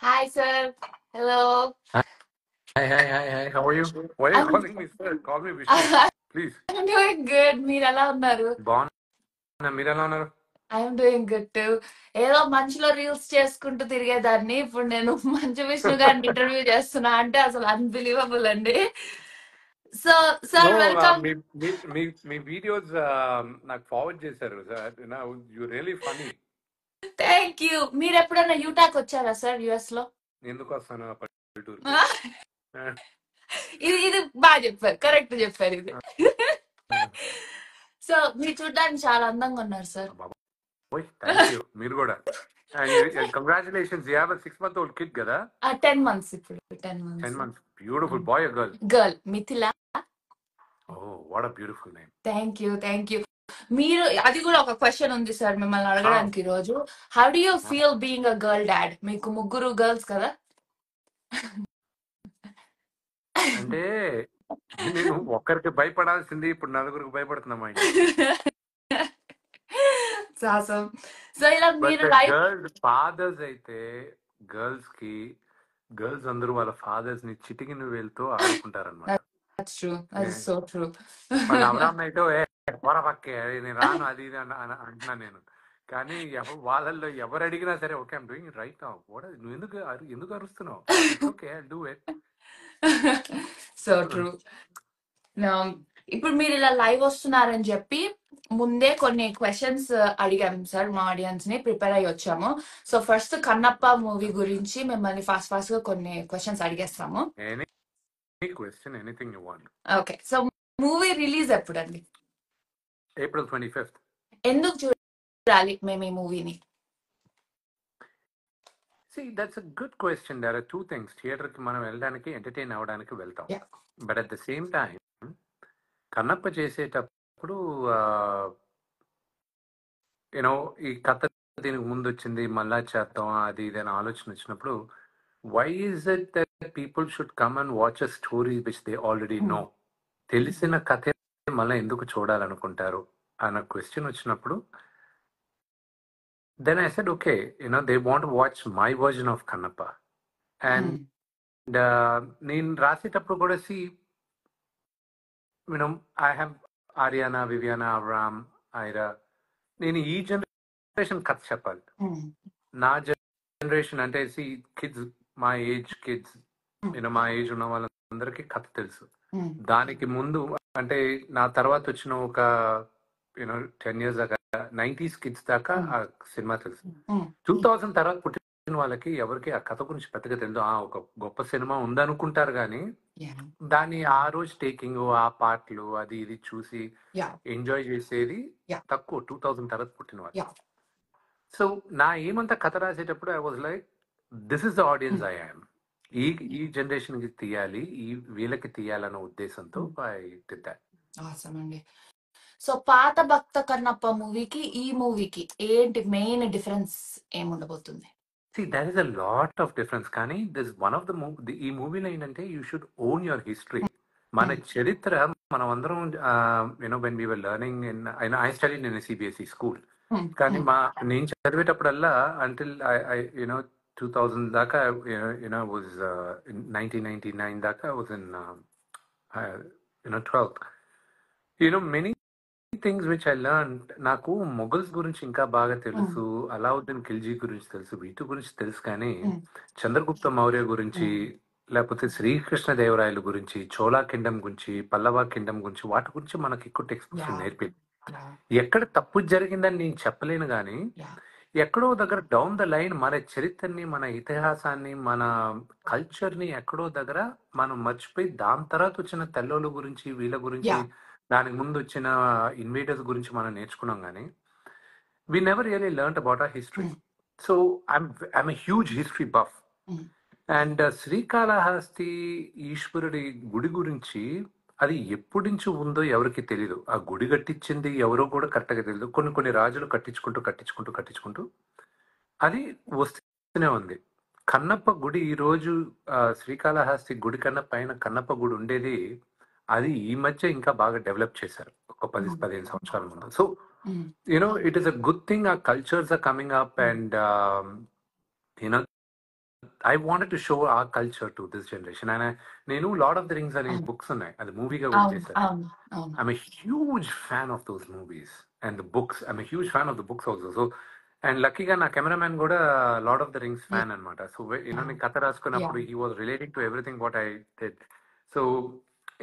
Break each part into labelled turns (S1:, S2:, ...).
S1: Hi, sir. Hello.
S2: Hi, hi. How are you? Why are you
S1: I'm
S2: calling me sir? Call me Vishnu, please.
S1: I'm doing good. మీరు ఎలా ఉన్నారు?
S2: బాగున్నా, మీరు ఎలా ఉన్నారు?
S1: I'm doing good to. ఏదో మంచులో రీల్స్ చేసుకుంటూ తిరిగేదాన్ని. ఇప్పుడు నేను మంచు విష్ణు గారిని ఇంటర్వ్యూ చేస్తున్నా అంటే అసలు అన్బిలీవబుల్ అండి. So
S2: no,
S1: sir welcome.
S2: మీ మీ మీ మీ వీడియోస్ నాకు ఫార్వర్డ్ చేశారు sir. You really funny.
S1: Thank you. మీరు ఎప్పుడైనా యూటాక్ వచ్చారా సార్ యుఎస్ లో?
S2: ఎందుకు వస్తాను ఆ పల్లెటూరుకి?
S1: ఇది ఇది బాగా చెప్పారు, కరెక్ట్ చెప్పారు ఇది. సో మీరు చూడడానికి చాలా అందంగా ఉన్నారు సార్.
S2: బాబోయ్, థ్యాంక్ యూ. మీరు కూడా. Congratulations, you have 6-month-old kid కదా?
S1: 10 months ఇప్పుడు. 10
S2: 10
S1: months.
S2: months. Beautiful boy or girl?
S1: Girl Mithila.
S2: Oh, what a beautiful name.
S1: Thank you, thank you. మీరు అది కూడా ఒక క్వశ్చన్ ఉంది సార్ మిమ్మల్ని అడగడానికి ఈ రోజు. How do you feel being a girl dad? మీకు ముగ్గురు గర్ల్స్ కదా?
S2: అంటే నేను ఒక్కరికి భయపడాల్సింది ఇప్పుడు నలుగురికి భయపడుతున్నా ఇంట్లో.
S1: సాసం. సో ఇలా
S2: బట్
S1: మీరు లైఫ్
S2: గర్ల్స్ ఫాదర్స్ అయితే గర్ల్స్ అందరూ వాళ్ళ ఫాదర్స్ ని చిటికిన వేలుతో ఆడుకుంటారనమాట.
S1: That's true, that's so true.
S2: మన అవరామ్ అయితే పక్కే నేను రాను అది ఇది అంటున్నా నేను. కానీ వాళ్ళల్లో ఎవరు అడిగినా సరే, okay I'm doing right now. నువ్వు ఎందుకు అరుస్తున్నావు? Okay I do it.
S1: So true. ఇప్పుడు మీరు ఇలా లైవ్ వస్తున్నారని చెప్పి ముందే కొన్ని క్వశ్చన్స్ అడిగాం సార్ మా ఆడియన్స్ ని, ప్రిపేర్ అయ్యి వచ్చాము. సో ఫస్ట్ కన్నప్ప మూవీ గురించి మిమ్మల్ని ఫాస్ట్ గా కొన్ని క్వశ్చన్స్ అడిగేస్తాము.
S2: Anything you want.
S1: Okay, so movie release ఎప్పుడండి?
S2: April 25th.
S1: ఎందుకు చూడాలి మేము ఈ మూవీని?
S2: See, that's a good question. There are two things. Theater కి మనం వెళ్ళడానికి, ఎంటర్టైన్ అవ్వడానికి వెళ్తాం. But at the same time Kannappa చేసేటప్పుడు యూనో ఈ కథ దీనికి ముందు వచ్చింది, మళ్ళా చేద్దాం అది ఇది అని ఆలోచన వచ్చినప్పుడు, why is it that people should come and watch a story which they already know? తెలిసిన కథ మళ్ళీ ఎందుకు చూడాలనుకుంటారు అన్న క్వశ్చన్ వచ్చినప్పుడు, then I said, okay, they want to watch my version of Kannappa. And నేను రాసేటప్పుడు కూడా I have Ariana, Viviana, Avram, Ira. నేను ఈ జనరేషన్ కథ చెప్పాలి. నా జనరేషన్ అంటే కిడ్స్, మా ఏజ్ కిడ్స్, మా ఏజ్ ఉన్న వాళ్ళందరికీ కథ తెలుసు. దానికి ముందు అంటే నా తర్వాత వచ్చిన ఒక 10 years దాకా 90s కిడ్స్ దాకా ఆ సినిమా తెలుసు. 2000 తర్వాత పుట్టిన వాళ్ళకి ఎవరికి ఆ కథ గురించి పెద్దగా తెలియదు. ఒక గొప్ప సినిమా ఉందనుకుంటారు కానీ దాని ఆ రోజు టేకింగ్, ఆ పాటలు అది ఇది చూసి ఎంజాయ్ చేసేది తక్కువ 2000 తర్వాత పుట్టిన వాళ్ళు. సో నా ఏమంతా కథ రాసేటప్పుడు I was like, this is the audience I am. ఈ జనరేషన్ కి తీయాలి, వీళ్ళకి తీయాలన్న ఉద్దేశంతో ఐ డిడ్ దట్.
S1: ఆసమ్ అండి. సో పాత భక్త కన్నప్ప మూవీకి ఈ మూవీకి ఏంటి మెయిన్ డిఫరెన్స్ ఏముండబోతుంది?
S2: See, there is a lot of difference. కానీ this one of the ఈ మూవీలో ఏంటంటే you should own your history. మన చరిత్ర మనం అందరం when we were learning I studied in a CBSE school. కానీ నేను చదివేటప్పుడల్లా until I 2000 దాకా was 1999 దాకా was in 12th. many things which I learned. నాకు మొఘల్స్ గురించి ఇంకా బాగా తెలుసు, అలావుద్దీన్ ఖిల్జీ గురించి తెలుసు, వీటి గురించి తెలుసు. కానీ చంద్రగుప్త మౌర్య గురించి, లేకపోతే శ్రీకృష్ణదేవరాయల గురించి, చోళా కింగ్డమ్ గురించి, పల్లవ కింగ్డమ్ గురించి, వాటి గురించి మనకి ఎక్కువ టెక్స్ట్ బుక్స్ నేర్పింది. ఎక్కడ తప్పు జరిగిందని నేను చెప్పలేను, కానీ ఎక్కడో దగ్గర డౌన్ ద లైన్ మన చరిత్రని, మన ఇతిహాసాన్ని, మన కల్చర్ని ఎక్కడో దగ్గర మనం మర్చిపోయి దాని తర్వాత వచ్చిన తెల్లోళ్ళ గురించి, వీళ్ళ గురించి, దానికి ముందు వచ్చిన ఇన్వేడర్స్ గురించి మనం నేర్చుకున్నాం. కానీ we never really learn about our history. So I'm a huge history buff. And Srikalahasti ఈశ్వరుడి గుడి గురించి అది ఎప్పటి నుంచి ఉందో ఎవరికి తెలీదు. ఆ గుడి కట్టించింది ఎవరో కూడా కరెక్ట్గా తెలియదు. కొన్ని రాజులు కట్టించుకుంటూ అది వస్తూనే ఉంది. కన్నప్ప గుడి ఈరోజు శ్రీకాళహస్తి గుడి కన్నా పైన కన్నప్ప గుడి ఉండేది. అది ఈ మధ్య ఇంకా బాగా డెవలప్ చేశారు, ఒక 10-15 సంవత్సరాల ముందు. So it is a good thing. ఆ cultures are coming up and I wanted to show our culture to this generation. And నేను లార్డ్ ఆఫ్ ద రింగ్స్ అనే
S1: అవును
S2: బుక్స్ ఉన్నాయి, అది మూవీగా కూడా
S1: అవును
S2: చేశారు.
S1: అవును అవును
S2: I'm a huge fan of those movies and the books. I'm a huge fan of the books also. So, and లక్కీగా నా కెమెరామ్యాన్ కూడా Lord of the Rings fan అనమాట. సో నేను కథ
S1: యా
S2: రాసుకున్నప్పుడు he was relating to everything what I did. So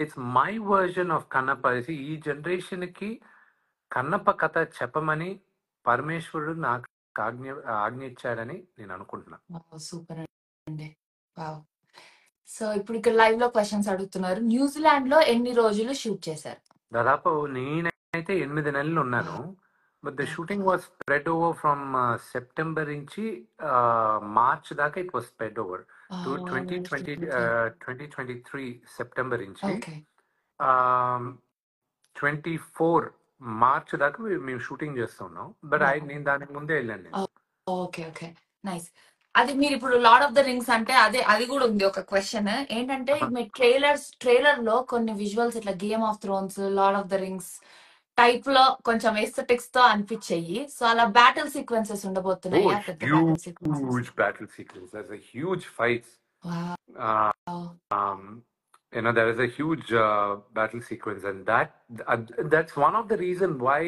S2: it's my version of Kannappa. ఈ generation కి కన్నప్ప కథ చెప్పమని పరమేశ్వరుడు నాకు ఆజ్ఞ ఇచ్చాడని నేను అనుకుంటున్నాను.
S1: సూపర్ అండి. వావ్. సో ఇప్పుడు ఇక్కడ లైవ్ లో క్వశ్చన్స్ అడుగుతున్నారు. న్యూజిలాండ్ లో ఎన్ని రోజులు షూట్ చేశారు?
S2: దాదాపు నేనైతే 8 నెలలు ఉన్నాను. But the shooting was spread over from September నుంచి మార్చ్ దాకా. It was spread over to 2023 September నుంచి
S1: ఓకే
S2: 24 మార్చ్ దాకా మేము షూటింగ్ చేస్తున్నాం. బట్ నేను దానికి ముందే వెళ్ళాను నేను.
S1: Okay okay nice. అది మీరు ఇప్పుడు లార్డ్ ఆఫ్ ద రింగ్స్ అంటే అది కూడా ఉంది ఒక క్వశ్చన్ ఏంటంటే, మీ ట్రైలర్ లో కొన్ని విజువల్స్ ఇట్లా game of Thrones, lord of the rings type లో కొంచెం ఎస్థెటిక్స్ తో అనిపించాయి. సో అలా బ్యాటిల్ సీక్వెన్సెస్ ఉండబోతున్నాయా? పెద్ద battle sequences?
S2: Huge battle sequence. There's a huge fight. There is a huge battle sequence, and that's one of the reason why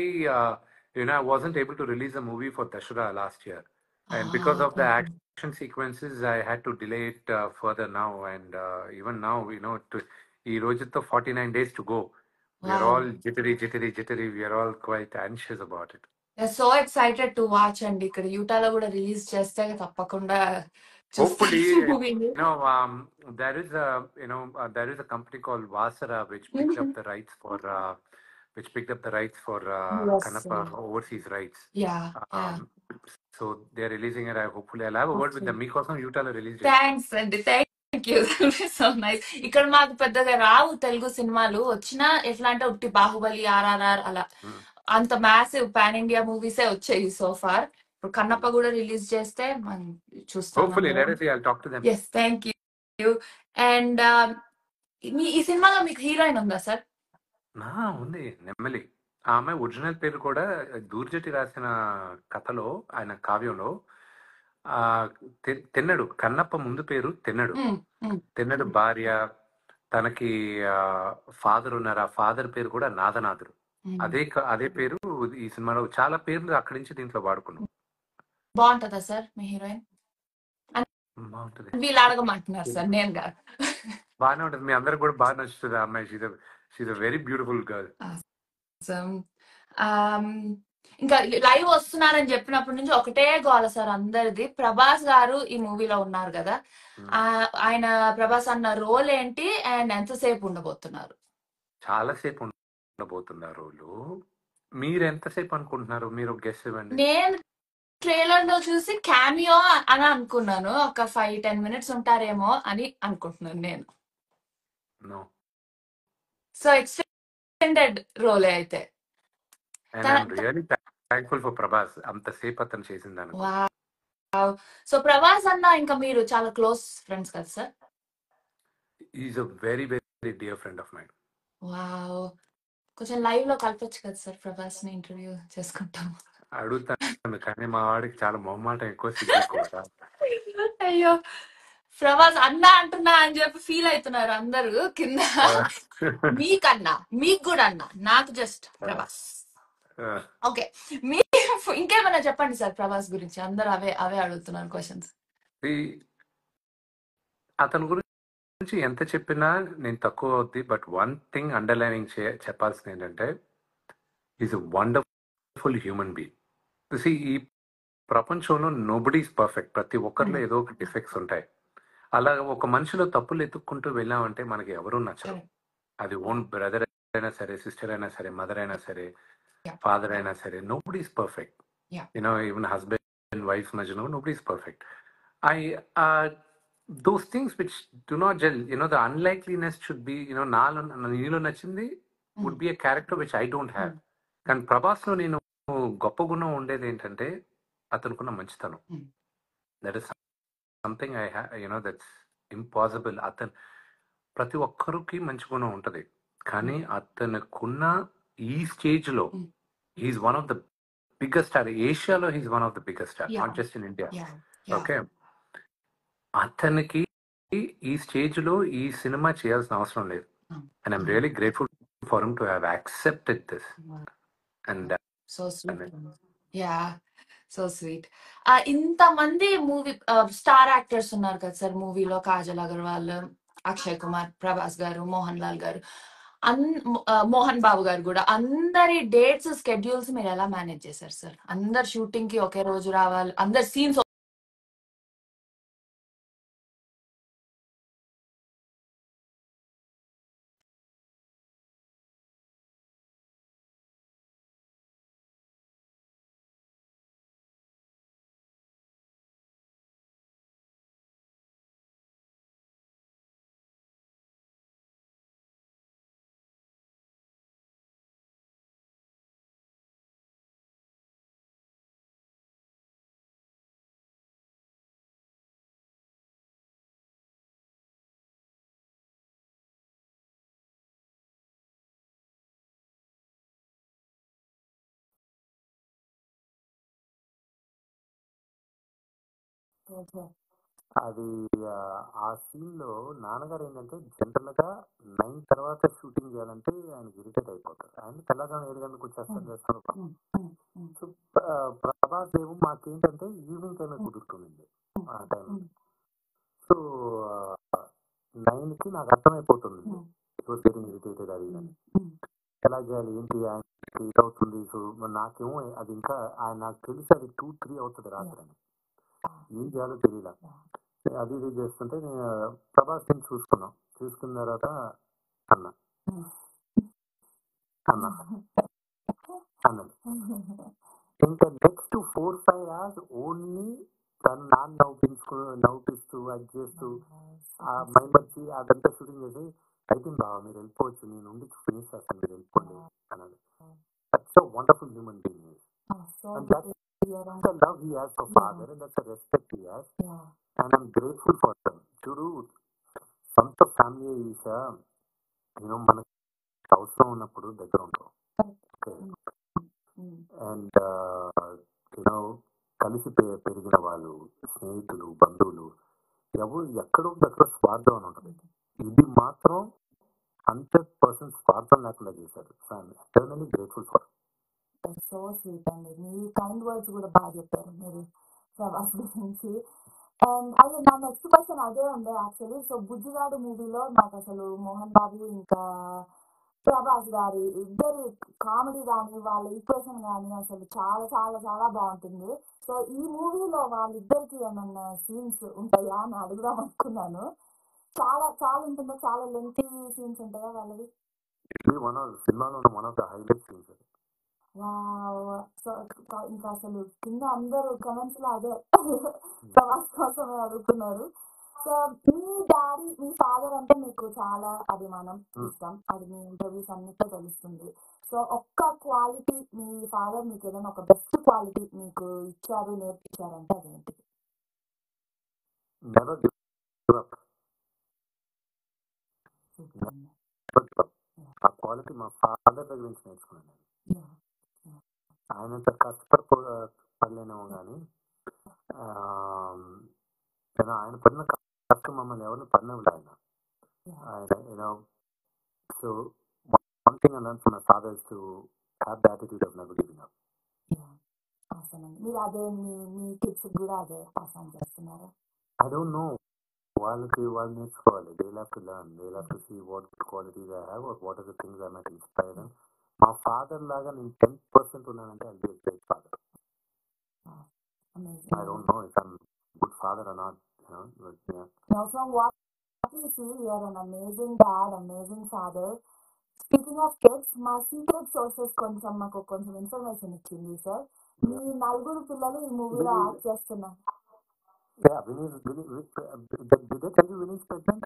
S2: I wasn't able to release a movie for Dashera last year, and because of the action sequences, I had to delay it further now, and even now, ఈ రోజుతో 49 days to go. We are all jittery. We are all quite anxious about it.
S1: So excited to watch అండి. ఇక్కడ యూటాలో కూడా release చేస్తే తప్పకుండా
S2: Hopefully, there is a company called Vasara which picked up the rights for Kannappa overseas rights. So they're releasing it. Hopefully, I'll have a word with them. మీకోసం యూటాలో release.
S1: Thanks అండి, thank you. So nice. ఇక్కడ మాకు పెద్దగా రావు తెలుగు సినిమాలు, వచ్చినా ఎట్లా అంటే ఉట్టి బాహుబలి, ఆర్ఆర్ఆర్ అలా అంత మ్యాసివ్ పాన్ ఇండియా మూవీసే వచ్చాయి సో ఫార్. ఇప్పుడు కన్నప్ప కూడా రిలీజ్ చేస్తే మనం చూస్తాం.
S2: Hopefully, let us see. I'll talk to them.
S1: Yes, thank you. And ఈ సినిమాలో మీకు హీరోయిన్ ఉందా సార్?
S2: ఉంది, నెమ్మలి. ఆమె ఒరిజినల్ పేరు కూడా దూర్జటి రాసిన కథలో, ఆయన కావ్యంలో తెన్నడు. కన్నప్ప ముందు పేరు తెన్నడు. తెన్నడు భార్య, తనకి ఫాదర్ ఉన్నారు. ఆ ఫాదర్ పేరు కూడా నాదనాథుడు. అదే పేరు ఈ సినిమాలో. చాలా పేర్లు అక్కడి నుంచి దీంట్లో వాడుకున్నాం.
S1: బాగుంటుందా సార్ మీ హీరోయిన్?
S2: బాగుంటుంది.
S1: వీళ్ళు అడగమంటున్నారు సార్, నేను కాదు.
S2: బాగానే ఉంటుంది. మీ అందరికి కూడా బాగా నచ్చుతుంది ఆ అమ్మాయి. She's a very beautiful girl.
S1: ఇంకా లైవ్ వస్తున్నారని చెప్పినప్పటి నుంచి ఒకటే గోల సార్ అందరిది. ప్రభాస్ గారు ఈ మూవీలో ఉన్నారు కదా, ఆయన ప్రభాస్ అన్న రోల్ ఏంటి అండ్ ఎంతసేపు ఉండబోతున్నారు?
S2: చాలా సేపు ఉండబోతున్నారు రోలు. మీరు ఎంతసేపు అనుకుంటున్నారు? మీరు గెస్ ఇవ్వండి.
S1: నేను ట్రైలర్ లో చూసి క్యామియో అని అనుకున్నాను, ఒక 5-10 minutes ఉంటారేమో అని అనుకుంటున్నాను నేను. సో ఎక్స్టెండెడ్ రోలే అయితే.
S2: థ్యాంక్ఫుల్ ఫర్ ప్రభాస్, అంతసేపు అతను చేసిందని.
S1: సో ప్రభాస్ అన్న ఇంకా మీరు చాలా క్లోజ్ ఫ్రెండ్స్ కదా sir?
S2: Is a very very dear friend of mind.
S1: Wow. కొంచెం లైవ్ లో కలపచ్చు కదా సార్, ప్రభాస్ ని ఇంటర్వ్యూ చేసుకుంటాం.
S2: అడుగుతాను కానీ మా వాడికి చాలా మొహమాటం ఎక్కువ.
S1: అయ్యో, ప్రభాస్ అన్నా అంటున్నా అని చెప్పి ఫీల్ అవుతున్నారు అందరు కింద. మీకన్నా, మీకు కూడా అన్నా, నాకు జస్ట్ ప్రభాస్. ఓకే, మీరు ఇంకేమైనా చెప్పండి సార్ ప్రభాస్ గురించి. అందరు అవే అడుగుతున్నారు క్వశ్చన్స్.
S2: అతని గురించి ఎంత చెప్పినా నేను తక్కువ అవుద్ది. బట్ వన్ థింగ్ అండర్లైనింగ్ చెప్పాల్సింది ఏంటంటే, is a wonderful human being. ఈ ప్రపంచంలో నోబడీ ఈజ్ పర్ఫెక్ట్. ప్రతి ఒక్కరిలో ఏదో ఒక డిఫెక్ట్స్ ఉంటాయి. అలా ఒక మనిషిలో తప్పులు ఎత్తుక్కుంటూ వెళ్ళామంటే మనకి ఎవరూ నచ్చరు. అది ఓన్ బ్రదర్ అయినా సరే, సిస్టర్ అయినా సరే, మదర్ అయినా సరే, ఫాదర్ అయినా సరే, nobody is perfect. Even husband wife మధ్యలో nobody is perfect. those things which do not gel, the unlikeliness should be, నీలో నచ్చింది would be a character which I don't have. కానీ ప్రభాస్ లో నేను గొప్ప గుణం ఉండేది ఏంటంటే అతనుకున్న మంచితనం. That is something I have, that's impossible. ప్రతి ఒక్కరికి మంచి గుణం ఉంటది, కానీ అతనుకున్న ఈ స్టేజ్ లో he is one of the biggest star. ఏషియాలో he is one of the biggest star, not just in India. Okay, అతనికి ఈ స్టేజ్ లో ఈ సినిమా చేయాల్సిన అవసరం లేదు. And I'm really grateful for him to have accepted this. And
S1: so sweet. Yeah, so sweet. ఇంతమంది మూవీ స్టార్ యాక్టర్స్ ఉన్నారు కదా సార్ మూవీలో. కాజల్ అగర్వాల్, అక్షయ్ కుమార్, ప్రభాస్ గారు, మోహన్ లాల్ గారు, మోహన్ బాబు గారు కూడా. అందరి డేట్స్ స్కెడ్యూల్స్ మీరు ఎలా మేనేజ్ చేశారు సార్? అందరు షూటింగ్ కి ఒకే రోజు రావాలి, అందరు సీన్స్
S2: అది ఆ సీన్ లో నాన్నగారు ఏంటంటే జనరల్ గా 9 తర్వాత షూటింగ్ చేయాలంటే ఆయనకి ఇరిటేట్ అయిపోతారు. ఆయన తెల్లగానే 7 గంటలకు వచ్చేస్తారు చేస్తారు. సో ప్రభాస్ ఏమో మాకేంటంటే ఈవినింగ్ టైమే కుదురుతుంది ఆ టైం. సో 9 కి నాకు అర్థమైపోతుంది ఇట్ వాస్ గెటింగ్ ఇరిటేటెడ్ అది అని. ఎలా చేయాలి ఏంటి ఆయనకి ఇది అవుతుంది. సో నాకేమో అది ఇంకా ఆయన నాకు తెలిసి అది 2-3 అవుతుంది రాత్రి అని. ఏం చేయాలో తెలియలా. అది ఇది చేస్తుంటే నేను ప్రభాస్ ని చూసుకున్నాం. చూసుకున్న తర్వాత అన్న అన్న అన్నది ఇంకా నెక్స్ట్ 4-5 hours ఓన్లీ తను నాన్న నవ్విస్తూ అది చేస్తూ ఆ మైండ్ వచ్చి అదంతా షూటింగ్ చేసి అయిపోయింది బావ మీరు వెళ్ళిపోవచ్చు, నేను ఉండి ఫినిష్ చేస్తాను మీరు వెళ్ళిపోండి అన్నది. Such a wonderful human being. And that's the love he has for father and that's the respect he has. And I'm grateful for them. చూడు సొంత ఫ్యామిలీ ఈసా మనకి అవసరం ఉన్నప్పుడు దగ్గర ఉంటాం. అండ్ కలిసి పెరిగిన వాళ్ళు, స్నేహితులు, బంధువులు ఎవరు ఎక్కడో దగ్గర స్వార్థం అని ఉంటుంది. ఇది మాత్రం 100% స్వార్థం లేకుండా చేశారు. So I'm eternally grateful for. So sweet అండి. మీ కైండ్ వర్డ్స్ కూడా బాగా చెప్పారు మీరు ప్రభాస్ గురించి. అండ్ అదే నా నెక్స్ట్ క్వశ్చన్ అదే ఉండే యాక్చువల్లీ. సో బుజ్జిగాడు మూవీలో నాకు అసలు మోహన్ బాబు ఇంకా ప్రభాస్ గారి ఇద్దరు కామెడీ కానీ వాళ్ళ ఈక్వేషన్ కానీ అసలు చాలా చాలా చాలా బాగుంటుంది. సో ఈ మూవీలో వాళ్ళిద్దరికి ఏమన్నా సీన్స్ ఉంటాయా అని అడుగుదాం అనుకున్నాను. చాలా చాలా ఉంటుందా? చాలా లెంతీ సీన్స్ ఉంటాయా వాళ్ళవి? సినిమాలో one of the highlight scenes. So ఇంకా అసలు కింద అందరూ కమెంట్స్ లో అదే ప్రభాస్ కోసమే అడుగుతున్నారు. సో మీ డాడీ, మీ ఫాదర్ అంటే మీకు చాలా అభిమానం, ఇష్టం. అది మీ ఇంటర్వ్యూస్ అన్నిట్లో తెలుస్తుంది. సో ఒక్క క్వాలిటీ మీ ఫాదర్ మీకు ఏదైనా ఒక బెస్ట్ క్వాలిటీ మీకు ఇచ్చారు, నేర్పించారంటే అదేంటి? Never give up. ఆ క్వాలిటీ మా ఫాదర్ దగ్గర నుంచి నేర్చుకున్నాను. ఆయనంత కష్టపడలేనేమో కానీ ఆయన పడిన కష్టం మమ్మల్ని ఎవరిని పడినప్పుడు ఆయన so one thing I learned from my father is to have the attitude of never giving up. మీరు అదే మీ కిడ్స్ కూడా అదే పాస్ ఆన్ చేస్తున్నారా? I don't know. వాళ్ళు నేర్చుకోవాలి. They'll have to learn. They'll have to see what qualities I have or what are the things I might inspire them. మా father లాగా నేను 10% ఉన్నానంటే I'll be a great father. I don't know if I'm a good father or not. But yeah. Now from what you see, you are an amazing dad, amazing father. Speaking of kids, మా secret sources మాకు కొంచెం information ఇచ్చింది sir. మీ 4 పిల్లలు ఈ మూవీలో act చేస్తున్నారు. Yeah, did they tell you Vinny's pregnant?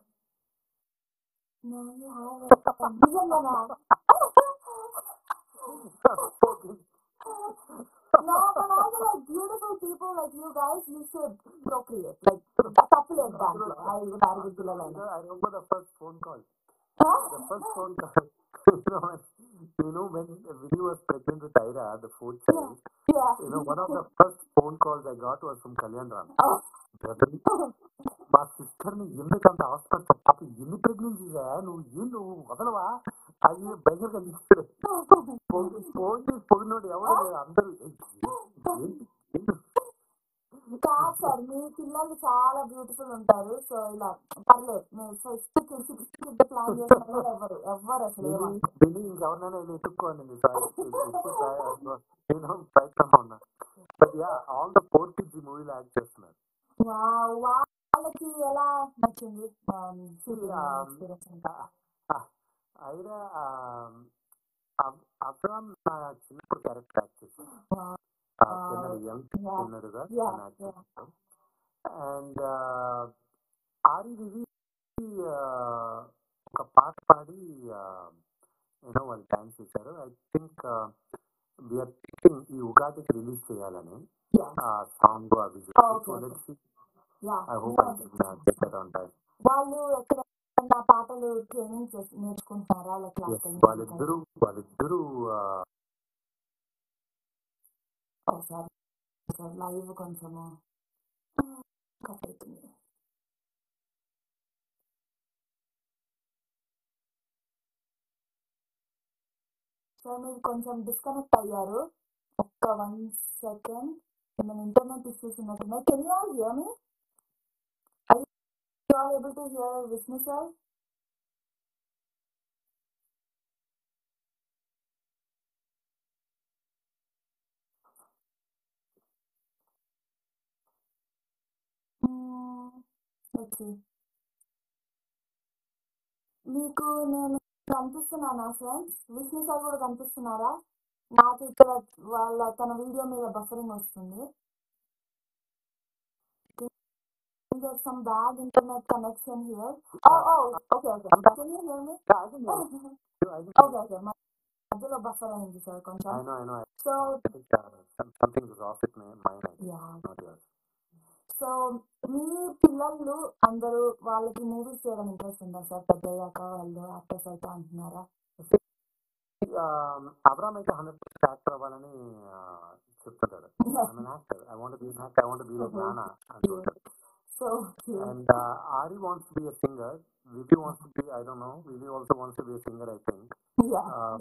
S2: No, you haven't. No, but also like beautiful people like you guys, you should procreate. Like, couple దాంట్లో 5 పిల్లలు. I remember the first phone call. The first phone call. When Vinny was pregnant with Ira, the 4th child, one of the first phone calls I got was from Kalyan Ram. Brother, మా సిస్టర్ని ఎందుకంత hospital పాప ఎన్ని ప్రెగ్నెన్సీగా నువ్వు వదలవా అది భయంకరంగా అనిపిస్తుంది. Phone చేసి పొగినోడు ఎవరు లేరు, అందరూ
S1: కాదు సార్, మీ పిల్లలు చాలా బ్యూటిఫుల్ ఉంటారు. సో ఇలా పర్లేదు, మీరు ఫస్ట్ కిడ్ ప్లాన్ చేసిన ఎవరు అసలు ఏమంటారు?
S2: వెళ్ళి ఇంకెవరినైనా వెళ్ళి ఎత్తుక్కోండి నేను ప్రయత్నంలో ఉన్నా. But yeah, all the 4 kids ఈ మూవీలో యాక్ట్ చేస్తున్నారు.
S1: వాళ్ళకి ఎలా నచ్చింది
S2: ఐరా అబ్రామ్ నా చిన్నప్పుడు క్యారెక్టర్ యాక్ట్ చేశాను. చిన్నడుగా యాక్ట్ చేశాను. అండ్ ఆరి రివి ఒక పాట పాడి వాళ్ళు డాన్స్ చేశారు. ఐ థింక్ వీఆర్ థింకింగ్ ఈ ఉగాదికి రిలీజ్ చేయాలని సాంగ్ అవి. I hope I can get that on time.
S1: వాళ్ళు ఎక్కడ పాటలు ట్రైనింగ్ నేర్చుకుంటారా?
S2: వాళ్ళిద్దరూ
S1: లైవ్ కొంచెము కట్ అవుతుంది. సో మీరు కొంచెం డిస్కనెక్ట్ అయ్యారు. ఒక్క 1 second. ఏమైనా ఇంటర్నెట్ ఇష్యూస్ ఉన్నట్టున్నాయి. Can you all hear me? Are you all able to hear Vishnu sir? Okay, మీకు నేను కనిపిస్తున్నానా ఫ్రెండ్స్? విష్ణు సార్ కూడా కనిపిస్తున్నారా? నాకు ఇక్కడ తన వీడియో మీద బఫరింగ్ వస్తుంది. There's some bad internet connection here. Okay. Can you hear me? Okay. మధ్యలో బఫర్ అయింది సార్ కొంచెం. So
S2: something is off with my mind.
S1: So మీ పిల్లలు అందరూ వాళ్ళకి మూవీస్ చేయడం ఇంట్రెస్ట్ ఉందా సార్? పెద్దయ్యాక వాళ్ళు యాక్టర్స్ అయితే అంటున్నారా?
S2: అబ్రామ్ అయితే 100% యాక్టర్ అవ్వాలని చెప్తుంటాడు. I want to be an actor. I want to be like Nana అంటుంటాడు.
S1: So cute.
S2: And Ari wants to be a singer. Vivi wants to be, I don't know. Vivi also wants to be a singer, I think.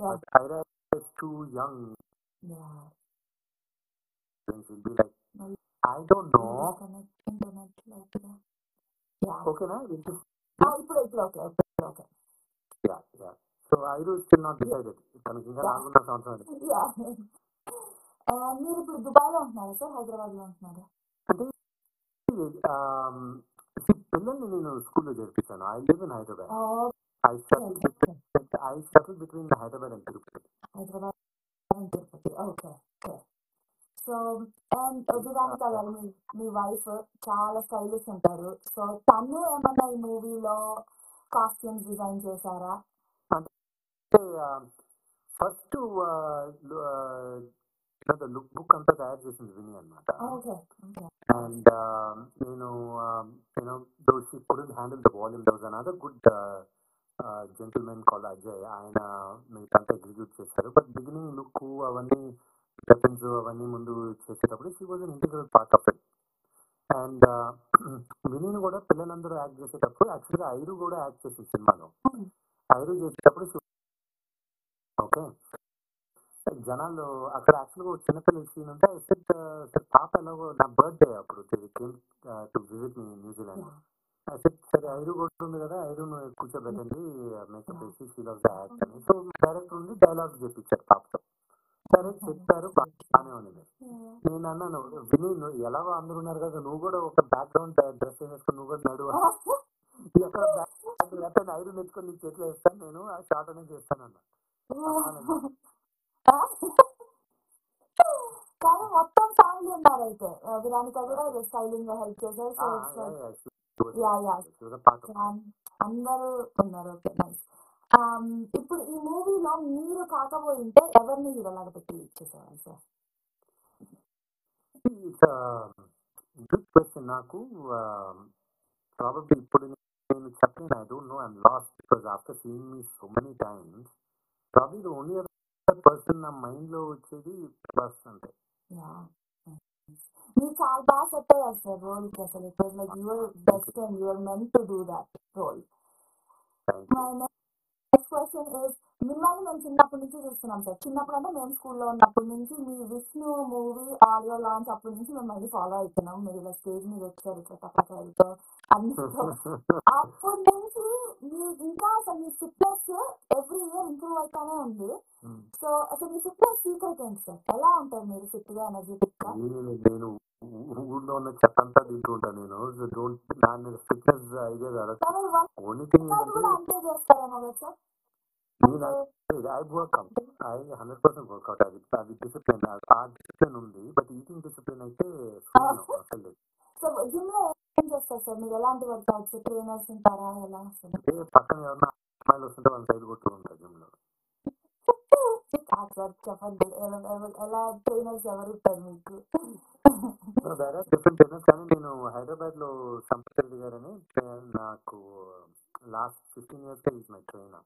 S2: But Ira is too young. She'll be like, I don't know.
S1: Internet like that.
S2: Okay, na?
S1: Okay.
S2: Yeah. So Iru is still not decided. తనకి ఇంకా 4 సంవత్సరాలు.
S1: మీరు ఇప్పుడు దుబాయ్లో ఉంటున్నారా sir, హైదరాబాద్లో ఉంటున్నారా?
S2: అంటే పిల్లల్ని నేను స్కూల్లో చేర్పించాను. I live in Hyderabad. I settle between Hyderabad and Tirupati.
S1: Okay. So and Viranica garu, మీ వైఫ్ చాలా స్టైలిష్ ఉంటారు. సో తను ఏమన్నా ఈ మూవీలో కాస్ట్యూమ్స్ డిజైన్ చేశారా?
S2: అంటే ఫస్ట్ లుక్ బుక్ అంతా తయారు చేసింది విని అనమాట. అండ్ నేను though she couldn't handle the volume, there was another good gentleman called Ajay. ఆయన మిగతా ఎగ్జిక్యూట్ చేశారు. బట్ బిగినింగ్ లుక్ అవన్నీ వెపన్స్ అవన్నీ ముందు చేసేటప్పుడు she was an integral part of it. And వినీని కూడా పిల్లలందరూ యాక్ట్ చేసేటప్పుడు యాక్చువల్గా ఐరు కూడా యాక్ట్ చేసింది సినిమాలో. ఐరు చేసేటప్పుడు ఓకే జనాలు అక్కడ యాక్చువల్గా చిన్నపిల్లల సీన్ ఉంటే పాప ఎలాగో నా బర్త్డే అప్పుడు టు విజిట్ మీ న్యూజిలాండ్. సరే ఐరు కొట్టుంది కదా, ఐరును కూర్చోబెట్టండి మేకప్ వేసి షీ లవ్స్ ద యాక్ట్ అని. సో డైరెక్టర్ ఉండి డైలాగ్ చెప్పించారు పాపతో. సరే చెప్పారు, బాగానే ఉంది. నేను అన్నాను, విని నువ్వు ఎలాగో అందరూ ఉన్నారు కదా, నువ్వు కూడా ఒక బ్యాక్గ్రౌండ్ డ్రెస్ వేసుకొని నువ్వు కూడా నడువు. ఎక్కడ ఐరు నేర్చుకొని నీ చేతిలో వేస్తాను, నేను ఆ షార్ట్ అనేది చేస్తాను అన్నా.
S1: కానీ మొత్తం ఫ్యామిలీ ఉన్నారు అయితే. విరానిక కూడా స్టైలింగ్ గా హెల్ప్ చేశారు. అందరూ ఉన్నారు. Okay, nice. ఇప్పుడు ఈ మూవీలో మీరు కాకపోయింటే ఎవరిని హీరోలాగా పెట్టి ఇచ్చేసేవాళ్ళు సార్?
S2: Good question. నాకు ప్రాబబ్లీ ఇప్పుడు నేను చెప్పిన I don't know, I'm last because after seeing me so many times probably the only person నా మైండ్ లో వచ్చేది ప్రభాస్. అంటే
S1: మీరు చాలా బాగా సెట్ అయ్యారు సార్ రోల్కి అసలు. It was like your best and your meant to do that role. My next question is, మిమ్మల్ని మేము చిన్నప్పటి నుంచి చూస్తున్నాం సార్. చిన్నప్పుడు అంటే మేము స్కూల్లో ఉన్నప్పటి నుంచి మీ విష్ణు మూవీ ఆడియో లాంచ్ అప్పటి నుంచి మిమ్మల్ని ఫాలో అవుతున్నాం. మీరు ఇలా స్టేజ్ మీద వచ్చారు ఇట్లా తప్పకాయలతో అన్నితో. అప్పటి నుంచి మీ ఇంకా అసలు మీ ఫిట్నెస్ ఎవ్రీ ఇయర్ ఇంప్రూవ్ అవుతానే ఉంది. సో అసలు మీ ఫిట్నెస్ సీక్రెట్ ఏంటి సార్? ఎలా ఉంటారు మీరు ఫిట్ గా ఎనర్జెటిక్ గా?
S2: నేను ఊళ్ళో ఉన్న చెత్త అంతా తింటూ ఉంటాను నేను. దాని ఫిట్నెస్ ఐడియా కాదు. ఓన్లీ థింగ్
S1: కూడా అంతే చేస్తారేమో కదా sir?
S2: I workout, I 100% workout. అది డిసిప్లిన్, ఆ డిసిప్లిన్ ఉంది. బట్ ఈటింగ్ డిసిప్లిన్ అయితే అసలు లేదు.
S1: సో జిమ్ లో ఏం చేస్తారు సార్ మీరు? ఎలాంటి వర్క్అవుట్స్? ట్రైనర్స్ ఉంటారా? ఎలా
S2: అంటే పక్కన ఎవరన్నా అమ్మాయిలు వస్తుంటే వాళ్ళ సైడ్ కొట్టు ఉంటారు జిమ్ లో.
S1: సార్ చెప్పండి, ఎలా ట్రైనర్స్ ఎవరు ఉంటారు మీకు?
S2: Different trainers. కానీ నేను హైదరాబాద్ లో సంపత్ రెడ్డి గారని నాకు లాస్ట్ 15 years గా is my trainer.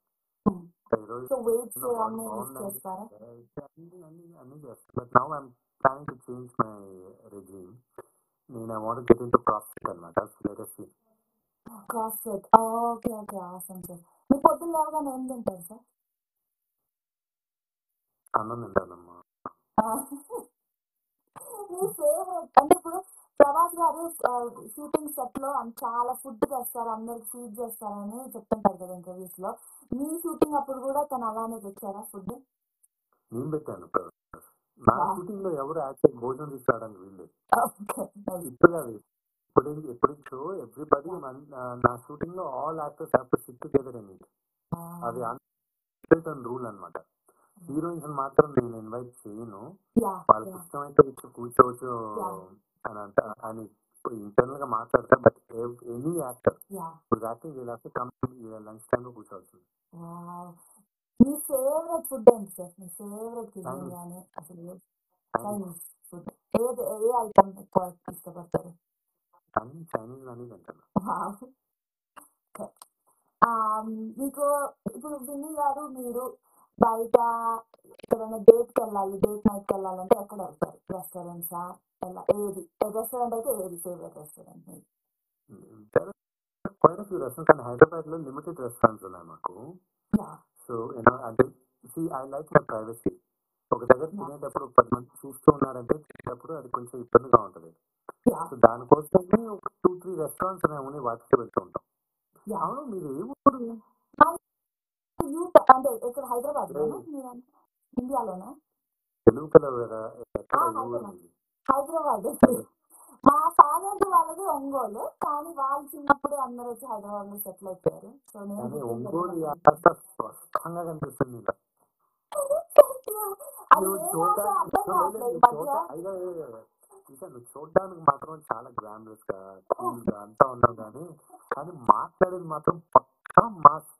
S1: So weights అన్ని చేస్తారా?
S2: అన్ని చేస్తాను. But now I'm planning to change my resume. నేను I want get into CrossFit అన్నమాట.
S1: CrossFit, okay okay, awesome sir. మీరు పొద్దున్న లేవగానే ఏం తింటారు సార్?
S2: అన్నం తింటానమ్మా.
S1: మీ ఫేవరెట్ అంటే ఇప్పుడు ప్రభాస్ గారు షూటింగ్ సెట్ లో చాలా ఫుడ్ చేస్తారు, అందరికి ఫీడ్ చేస్తారని చెప్తుంటారు కదా ఇంటర్వ్యూస్ లో. మీ షూటింగ్ అప్పుడు కూడా తను అలానే తెచ్చారా ఫుడ్?
S2: నేను పెట్టాను. నా షూటింగ్ లో ఎవరు యాక్చువల్ భోజనం తీసుకురావడానికి వీల్లేదు. ఇప్పుడు కాదు, ఎప్పుడు షో ఎవ్రీబడి. నా షూటింగ్ లో all actors have to SIT together and eat. అది అన్రిటన్ రూల్ అన్నమాట. హీరోయిన్స్ మాత్రం నేను ఇన్వైట్ చేయను. వాళ్ళకి ఇష్టమైతే వచ్చి కూర్చోవచ్చు అని అంట అని ఇంటర్నల్ గా మాట్లాడతా. బట్ ఎనీ యాక్టర్ ఇప్పుడు యాక్టింగ్ చేయాలంటే లంచ్ టైమ్ లో కూర్చోవాల్సింది.
S1: మీ ఫేవరెట్ ఫుడ్ ఏంటి సార్? మీ ఫేవరెట్ క్యూజిన్ కానీ అసలు చైనీస్ ఫుడ్ ఏ ఐటమ్ ఎక్కువ ఇష్టపడతారు?
S2: చైనీస్ అని తింటాను.
S1: మీకు ఇప్పుడు విని గారు మీరు బయట ఎక్కడైనా డేట్కి వెళ్ళాలి, డేట్ నైట్కి వెళ్ళాలంటే ఎక్కడ వెళ్తారు? రెస్టారెంట్సా? ఎలా ఏది రెస్టారెంట్ అయితే ఏది favourite restaurant?
S2: Quiet few restaurants, కానీ హైదరాబాద్ లో లిమిటెడ్ రెస్టారెంట్స్ ఉన్నాయి మాకు. సో అంటే ఐ లైక్ మై ప్రైవసీ. ఒక దగ్గర తినేటప్పుడు 10 మంది చూస్తూ ఉన్నారంటే తినేటప్పుడు అది కొంచెం ఇబ్బందిగా ఉంటుంది. సో దానికోసమే ఒక 2-3 రెస్టారెంట్స్ ఉన్నాయి, వాటికి వెళ్తూ ఉంటాం. అవును, మీరు ఏ ఊరు?
S1: అంటే ఇక్కడ హైదరాబాద్ ఇండియాలోనా?
S2: తెలుగు పిల్లలు కదా,
S1: హైదరాబాద్. మా ఫాదర్ వాళ్ళది ఒంగోలు, కానీ వాళ్ళు చిన్నప్పుడే అందరూ వచ్చి హైదరాబాద్ లో సెటిల్ అయిపోయారు. సో నేను
S2: ఒంగోలు స్పష్టంగా కనిపిస్తుంది. నువ్వు చూడడానికి మాత్రం చాలా గ్లామరస్ గా కూల్ గా అంతా ఉన్నావు, కానీ మాట్లాడేది మాత్రం పక్కా మాస్.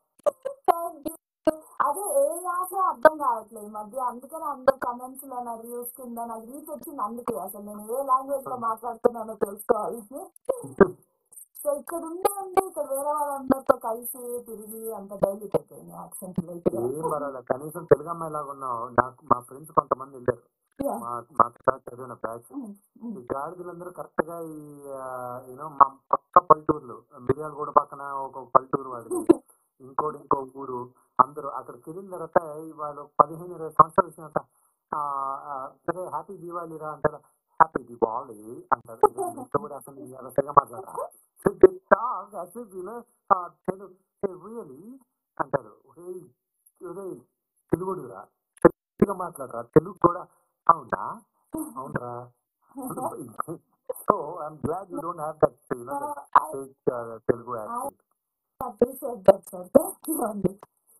S1: అదే ఏ యాస అర్థం కావట్లేదు ఈ మధ్య. అందుకని అందరు కమెంట్స్ లో రివ్యూస్ కింద నాకు రీచ్ వచ్చింది. అందుకే అసలు నేను ఏ లాంగ్వేజ్ లో మాట్లాడుతున్నానో తెలుసుకోవాలి. సో ఇక్కడ ఉండి ఇక్కడ వేరే వాళ్ళందరితో కలిసి తిరిగి అంత డైల్యూట్ అయిపోయింది యాక్సెంట్.
S2: ఏం పర్వాలేదు, కనీసం తెలుగు అమ్మాయి లాగా ఉన్నావు. నాకు మా ఫ్రెండ్స్ కొంతమంది వెళ్ళారు, మా చదివిన బ్యాచ్. ఈ గాడిదలందరూ కరెక్ట్ గా మా పక్క పల్లెటూర్లు, మిర్యాల కూడా పక్కన ఒక పల్లెటూరు వాడిది, ఇంకో ఊరు. అందరూ అక్కడికి వెళ్ళిన తర్వాత వాళ్ళు 15-20 సంవత్సరాలు వచ్చిన సరే హ్యాపీ దీవాలి రా అంటారు. హ్యాపీ దీపావళి అంటారు. మీతో కూడా అసలు అలా తెగ మాట్లాడరా రియలీ అంటారు. తెలుగుడురా గట్టిగా మాట్లాడరా, తెలుగు కూడా. అవునా, అవునరా. So I'm glad you don't have that Telugu accent.
S1: Appreciate that sir, thank you అండి.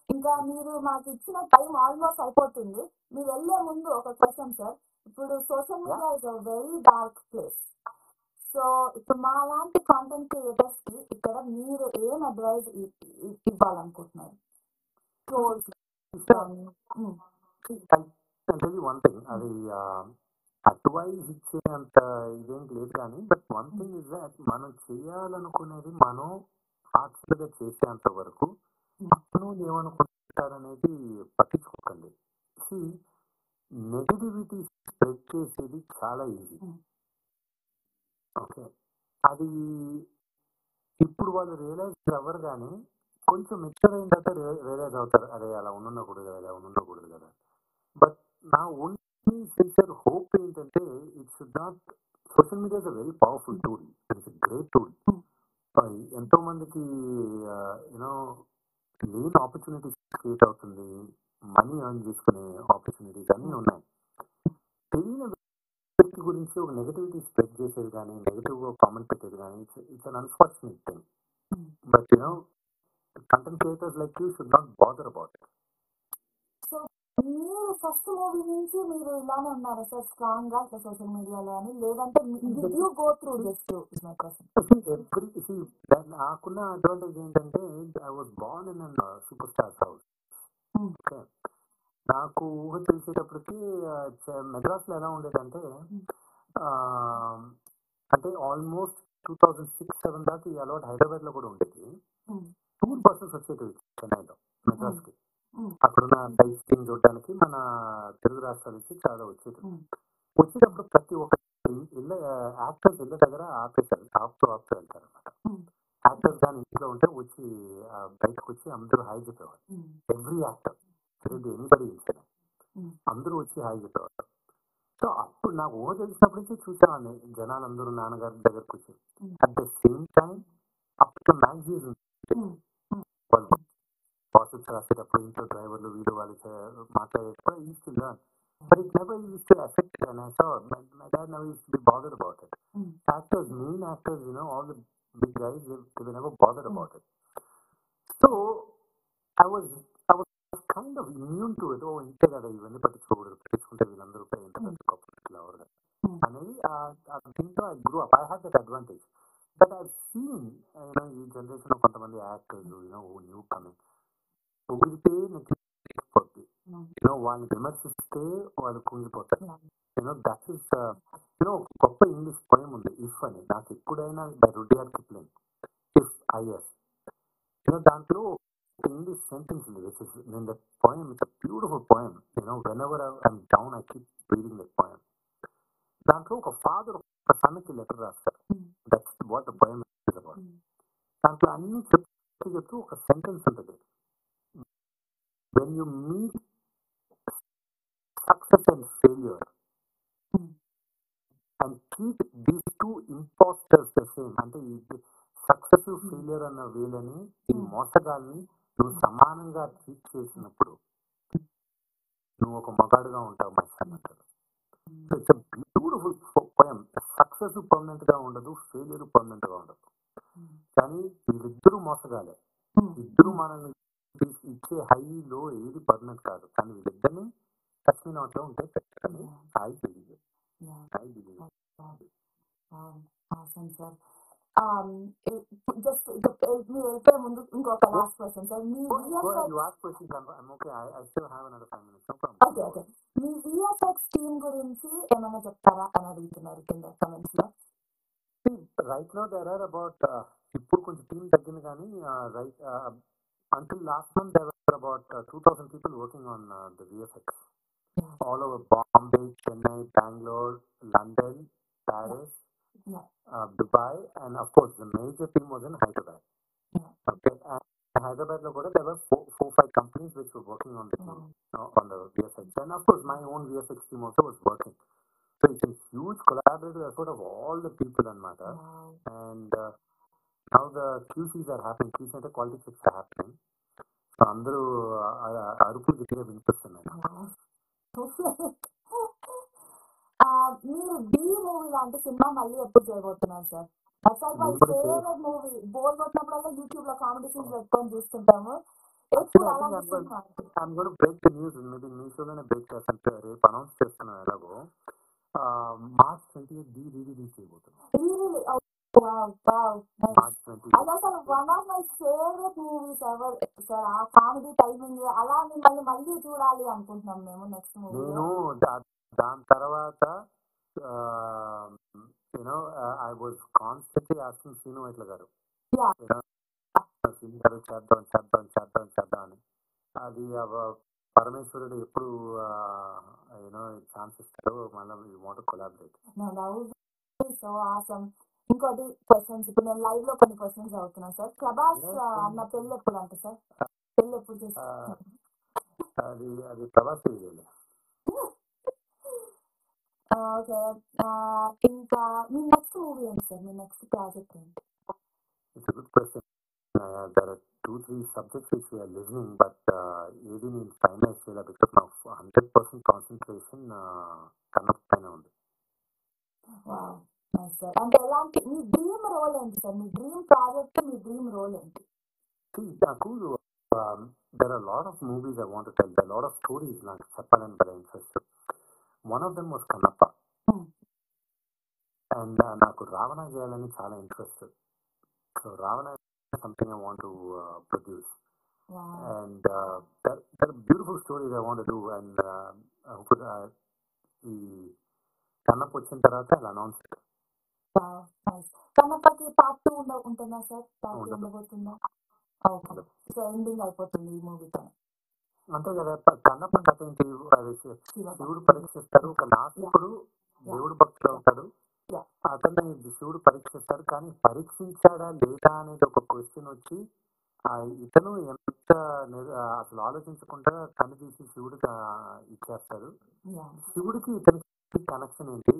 S1: ఇంకా మీరు మాకు ఇచ్చిన టైం ఆల్మోస్ట్ అయిపోతుంది. మీరు వెళ్ళే ముందు ఒక క్వశ్చన్ సార్. ఇప్పుడు social media is a very dark place. So ఇప్పుడు మా లాంటి కాంటెంట్ క్రియేటర్స్ కి ఇక్కడ మీరు ఏం అడ్వైజ్ ఇవ్వాలనుకుంటున్నారు?
S2: వన్ థింగ్, అది అడ్వైజ్ ఇచ్చేంత ఇదేం లేదు, కానీ but one thing is that మనం చేయాలనుకునేది మనం హార్ట్ఫుల్ గా చేసేంత వరకు అప్పుడు ఏమనుకుంటారనేది పట్టించుకోకండి. నెగటివిటీ స్ప్రెడ్ చేసేది చాలా ఈజీ. ఓకే. అది ఇప్పుడు వాళ్ళు రియలైజ్ అవ్వరు గానీ, కొంచెం మెచ్యూర్ అయిన తర్వాత రియలైజ్ అవుతారు. అరే! అలా ఉండుండకూడదు కదా! ఇలా ఉండుండకూడదు కదా! బట్ నా ఓన్లీ సిన్సియర్ హోప్ ఏంటంటే, it should not social media is a very powerful tool. It's a great tool. ఎంతో మందికి యూనో లేని ఆపర్చునిటీస్ క్రియేట్ అవుతుంది. మనీ ఎర్న్ చేసుకునే ఆపర్చునిటీస్ అన్నీ ఉన్నాయి. తెలియని వ్యక్తి గురించి ఒక నెగటివిటీ స్ప్రెడ్ చేసేది గానీ, నెగెటివ్‌గా కామెంట్ పెట్టేది గానీ, it's an unfortunate thing. But content creators like you should not bother about it.
S1: So మీరు ఫస్ట్ మూవీ నుంచి మీరు ఇలానే ఉన్నారా సార్ స్ట్రాంగ్ గా ఇట్లా సోషల్ మీడియాలో అని లేదంటే did you go through this to is my question.
S2: నాకున్న అడ్వాంటేజ్ ఏంటంటే, I was Born in super stars house. Okay. నాకు ఊహ తెలిసేటప్పటికి మెడ్రాస్‌లో ఎలా ఉండేదంటే, ఆహ్, అంటే ఆల్మోస్ట్ 2006, 2007 దాకా ఈ అలవాటు హైదరాబాద్‌లో కూడా ఉండేది. టూర్ బసెస్ వచ్చేటివి చెన్నైలో మెడ్రాస్‌కి. అక్కడున్న సైట్ సీయింగ్ చూడడానికి మన తెలుగు రాష్ట్రాల నుంచి చాలా వచ్చేటివి. వచ్చేటప్పుడు ప్రతి ఒక్క ఇళ్ళ యాక్టర్స్ ఇళ్ళ దగ్గర ఆపుతూ వెళ్తారనమాట. యాక్టర్స్ కానీ ఇంట్లో ఉంటే వచ్చి బయటకు వచ్చి అందరూ హాయ్ చెప్పేవారు. ఎవ్రీ యాక్టర్ ఎనీబడి ఇన్సిడెంట్ అందరూ వచ్చి హాయ్ చెప్పేవారు. సో అప్పుడు నాకు ఊహ తెలిసినప్పటి నుంచి చూసేవాడిని జనాలందరూ నాన్నగారి దగ్గరకు వచ్చి. అట్ ద సేమ్ టైం అప్పుడు మ్యాగజైన్స్ వాళ్ళు ప్రాసెస్ రాసేటప్పుడు ఇంట్లో డ్రైవర్లు వీళ్ళు వాళ్ళు మాట్లాడేటప్పుడు use to learn. But it never use to affect and I saw my dad never use to be bothered about it. Actors main actors all the big guys they never bothered about it. So I was I was kind of immune to it. ఓ ఇంతే కదా ఇవన్నీ పట్టించుకోకూడదు, పట్టించుకుంటే వీళ్ళందరూ ఎంత పెద్ద గొప్ప ఇట్లా అవరు కదా అనేది దీంతో I grew up. I had that advantage. But I seen ఈ జనరేషన్ లో కొంతమంది యాక్టర్స్ న్యూ కమింగ్ పొగిడితే నెక్కిపోద్ది. వాళ్ళని విమర్శిస్తే వాళ్ళు కుంగిపోతారు. దట్ ఈస్ గొప్ప ఇంగ్లీష్ పోయం ఉంది ఇఫ్ అని. నాకు ఎప్పుడైనా బై రుడియార్డ్ కిప్లింగ్ ఇఫ్ ఐఎస్ దాంట్లో ఒక ఇంగ్లీష్ సెంటెన్స్ ఉంది which is in that poem. It's a beautiful poem. When ever I'm down I keep reading that poem. దాంట్లో ఒక ఫాదర్ ఒక సన్కి లెటర్ రాస్తారు. That's what the poem is about. దాంట్లో అన్ని చెప్తూ ఒక సెంటెన్స్ ఉంటుంది. When you meet success and failure and treat these two imposters the same, అంటే ఈ సక్సెస్ ఫెయిలియర్ అన్న వీళ్ళని ఈ మోసగాల్ని నువ్వు సమానంగా ట్రీట్ చేసినప్పుడు నువ్వు ఒక మగాడుగా ఉంటావు మనిషి అంటారు. So it's beautiful poem. Success permanent గా ఉండదు, ఫెయిలియర్ పర్మనెంట్ గా ఉండదు. కానీ వీళ్ళిద్దరూ మోసగాలే. ఇద్దరు మనల్ని ఇచ్చే హై లో ఏది పర్మనెంట్ కాదు. కానీ వీళ్ళిద్దరిని టచ్ నోట్లో ఉంటే పెట్టని ఐ బిలీవ్.
S1: సార్ జస్ట్ మీరు వెళ్ళే ముందు ఇంకొక లాస్ట్ క్వశ్చన్ సార్. మీ ఓకే ఓకే మీ విఎఫ్ఎక్స్ టీమ్ గురించి ఏమైనా చెప్తారా అని అడుగుతున్నారు కింద కమెంట్స్ లో.
S2: Right now there are about ఇప్పుడు కొంచెం టీం తగ్గింది కానీ right until last month there were about 2,000 people working on the VFX all over Bombay, Chennai, Bangalore, London, Paris, Dubai, and of course the major team was in Hyderabad. Okay, and Hyderabad lo kuda there were four, 5 companies which were working on the team, on the VFX, and of course my own VFX team also was working. So it's a huge collaborative effort of all the people anamata. And now the QCs are happening. QC అంటే quality checks are happening. So అందరూ అరుపులు గట్టిగా వినిపిస్తున్నాయి.
S1: మీరు D movie లాంటి cinema మళ్ళీ ఎప్పుడు చేయబోతున్నారు సార్? ఫేవరెట్ మూవీ బోర్ కొట్టినప్పుడల్లా యూట్యూబ్ లో కాంపిటీషన్స్ పెట్టుకొని చూస్తుంటాము.
S2: I'm going to break the news. Maybe మీ షోలోనే బ్రేక్ చేస్తాను. రేపు అనౌన్స్ చేస్తున్నాను ఎలాగో. March 28 డి రిలీజ్ చేయబోతున్నాం.
S1: అసలు one of my favourite movies ever sir. ఆ కామెడీ టైమింగ్ అలా మిమ్మల్ని మళ్ళీ చూడాలి అనుకుంటున్నాం మేము నెక్స్ట్ మూవీ.
S2: నేను దాని తర్వాత I was constantly asking Sreenu Vaitla garu చేద్దాం అని. అది పరమేశ్వరుడు ఎప్పుడు ఛాన్స్ ఇస్తారో మళ్ళీ we want to collaborate.
S1: So awesome. ఇంకోటి క్వశ్చన్స్ ఇప్పుడు నేను లైవ్ లో కొన్ని క్వశ్చన్స్ అవుతున్నాను సార్. ప్రభాస్ అన్న పెళ్ళి ఎప్పుడు అంట సార్? పెళ్ళి ఎప్పుడు చేస్తారు?
S2: అది ప్రభాస్ తెలియదు.
S1: ఓకే. ఇంకా మీ నెక్స్ట్ మూవీ ఏంటి సార్? మీ నెక్స్ట్ ప్రాజెక్ట్ ఏంటి?
S2: It's good question. There are 2-3 subjects which we are listening, but ఏది నేను ఫైనలైజ్ చేయాలి బికాస్ నా 100% కాన్సన్ట్రేషన్ కన్నప్ప పైన ఉంది.
S1: Wow, nice sir. అంటే ఎలాంటి మీ డ్రీమ్ రోల్ ఏంటి సార్? మీ డ్రీమ్ ప్రాజెక్ట్, మీ డ్రీమ్ రోల్ ఏంటి?
S2: నాకు there are a lot of movies I want to tell. There are a lot of stories నాకు చెప్పాలని చాలా interest. One of them was Kannappa. And నాకు రావణ చేయాలని చాలా interest. So Ravana something I want to produce.
S1: Wow.
S2: And there are beautiful stories I want to do, and ఈ కన్నప్ప వచ్చిన తర్వాత I'll announce it.
S1: Wow, nice. కన్నప్పకి పార్ట్ 2 ఉంటుందా సార్? పార్ట్ 2 ఉండబోతుందా? Okay. So ending అయిపోతుంది ఈ మూవీతో.
S2: అంతే కదా. కన్నప్ప కథ ఏంటి? శివుడు పరీక్షిస్తాడు. ఒక నాస్తికుడు దేవుడు భక్తుడు అవుతాడు. అతన్ని శివుడు పరీక్షిస్తాడు. కానీ పరీక్షించాడా లేదా అనేది ఒక క్వశ్చన్ వచ్చి ఇతను ఎంత అసలు ఆలోచించకుండా కన్ను తీసి శివుడికి ఇచ్చేస్తాడు. శివుడికి ఇతనికి కనెక్షన్ ఏంటి?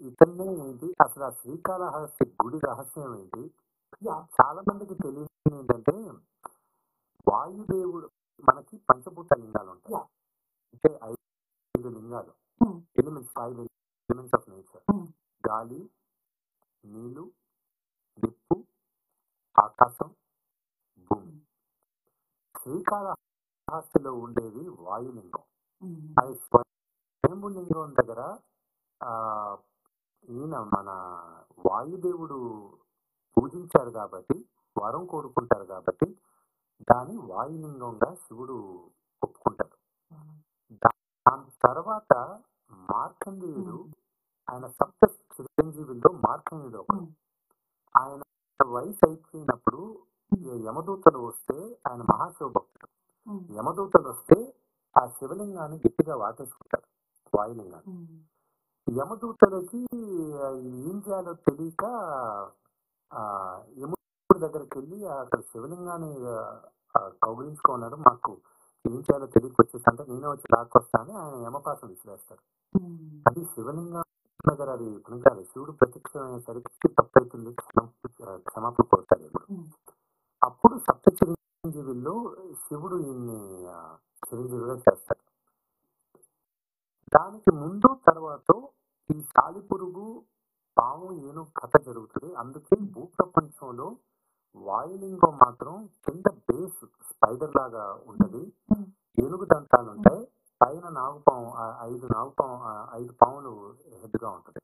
S2: ఇతన్నే ఏంటి? అసలు ఆ శ్రీకాళహస్తి గుడి రహస్యం ఏంటి? చాలా మందికి తెలియదు ఏంటంటే వాయుదేవుడు మనకి పంచభూత లింగాలు ఉంటాయి. అంటే 5 లింగాలు, ఎలిమెంట్స్, 5 ఎలిమెంట్స్ ఆఫ్ నేచర్: గాలి, నీళ్లు, నిప్పు, ఆకాశం, భూమి. శ్రీకాళహస్తిలో ఉండేది వాయులింగం. అది స్వయంభులింగం దగ్గర ఈయన మన వాయుదేవుడు పూజించారు కాబట్టి, వరం కోరుకుంటారు కాబట్టి దాని వాయులింగంగా శివుడు ఒప్పుకుంటాడు. దాని తర్వాత మార్కండేయుడు, ఆయన సప్త చిరంజీవుల్లో మార్కండేయుడు ఒకడు. ఆయన వయసు అయిపోయినప్పుడు యమదూతలు వస్తే, ఆయన మహాశివభక్తుడు, యమదూతలు వస్తే ఆ శివలింగాన్ని గట్టిగా వాటేసుకుంటారు, వాయులింగాన్ని. యమదూతలకి ఏం చేయాలో తెలియక యముడి దగ్గరికి వెళ్ళి అక్కడ శివలింగాన్ని కౌగిలించుకున్నాడు. మాకు ఏం చేయాలో తెలియక వచ్చేసంటే నేనే వచ్చి లాక్కొస్తా అని ఆయన యమపాసం విసిరేస్తాడు. అది శివలింగం దగ్గర అది పుణికాలి. శివుడు ప్రత్యక్షమయ్యేసరికి తప్పైతుంది, క్షమాపణ కోరుతాడు ఇప్పుడు. అప్పుడు సప్త చిరంజీవుల్లో శివుడు ఈయన్ని చిరంజీవిగా చేస్తాడు. దానికి ముందు తర్వాత ఈ సాలిపురుగు, పాము, ఏను కథ జరుగుతుంది. అందుకే భూప్రపంచంలో వాయులింగం మాత్రం కింద బేస్ స్పైడర్ లాగా ఉంటది, ఏనుగు దంతాలు ఉంటాయి, పైన నాగుపాము, 5 పాములు హెడ్ గా ఉంటది.